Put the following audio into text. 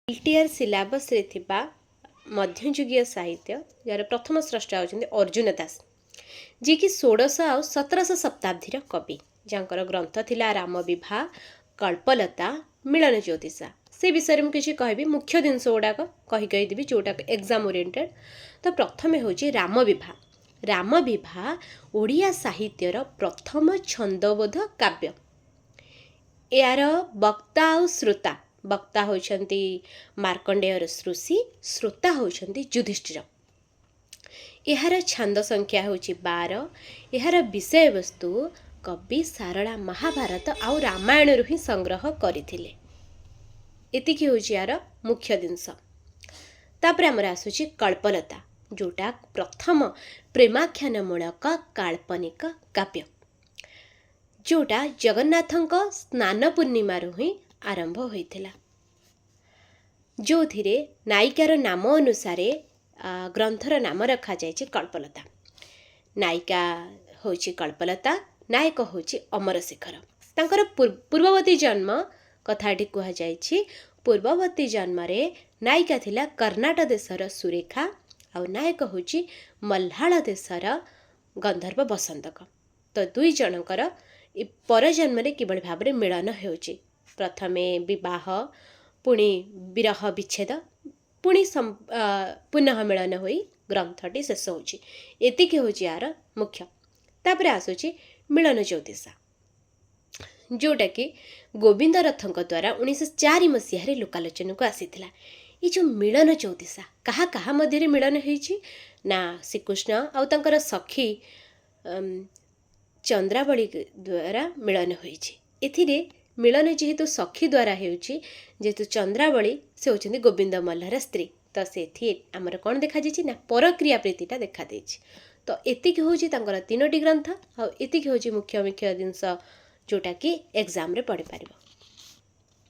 LTR syllabus रे थिबा मध्ययुगीय साहित्य यार प्रथम स्रष्टा होचंदी अर्जुन दास जी कि 1600 आ 1700 शताब्दी कवि जहाँकर ग्रंथ थिला राम विवाह कल्पलता मिलन ज्योतिषा से विषय में किसी कहबी मुख्य जिनस गुड़ाक कहीदेवी जोटा एग्जाम ओरिएंटेड। तो प्रथम हूँ राम विवाह ओडिया साहित्यर प्रथम छंदबोध काव्य। यार वक्ता और श्रोता वक्ता होती मार्कंडेयर ऋषि श्रोता होती युधिष्ठिर। यार छांद संख्या हूँ 12। यार विषय वस्तु कवि सारला महाभारत आउ रामायण रु ही संग्रह करथिले। एतिकी हूँ यार मुख्य जिनस। तापर आमर आसुची कल्पलता जोटा प्रथम प्रेमाख्यानमूलक काल्पनिक काव्य जोटा जगन्नाथंक स्नान पूर्णिमा ही आरंभ होइथिला। जो थिरे नायिकार नाम अनुसार ग्रंथर नाम रखा जायछि कल्पलता। नायिका होछि कल्पलता, नायक होछि अमरशेखर। तांकर पूर्ववर्ती जन्म कथाटी कह जायछि। पूर्ववर्ती जन्म रे नायिका थिला कर्नाटक देशर सुरेखा और नायक होछि मल्हाल देशर गंधर्व बसंतक। तो दुई जनकर परजन्म रे किबळ भाबरे मिलन हेउछि। प्रथमे विवाह पुणी विरह विच्छेद पुणी पुनः मिलन होई ग्रंथटी शेष होछि। एतिकी होछि यार मुख्य। तापर आसुछि मिलन ज्योतिषा जोटा कि गोविंद रथंक द्वारा 1904 मसीह लोकालोचन को आसीथिला। ये जो मिलन ज्योतिषा कहा कहा मध्य मिलन होइछि ना श्रीकृष्ण आउ तांकर सखी चंद्रावली द्वारा मिलन होइछि। एथिरे मिलन जेहेतु सखी द्वारा हेउछि जेहेतु चंद्रावली से होचंदी गोविंद मल्हार स्त्री। तो से आमर कौन देखा जाइछि ना परक्रिया प्रीतिटा देखा देछि। तो एतिकी होछि तांकर 3टी ग्रंथ आ एतिकी होछि मुख्य मुख्य जिनस जोटा कि एग्जाम रे पढ़ी पारिबो।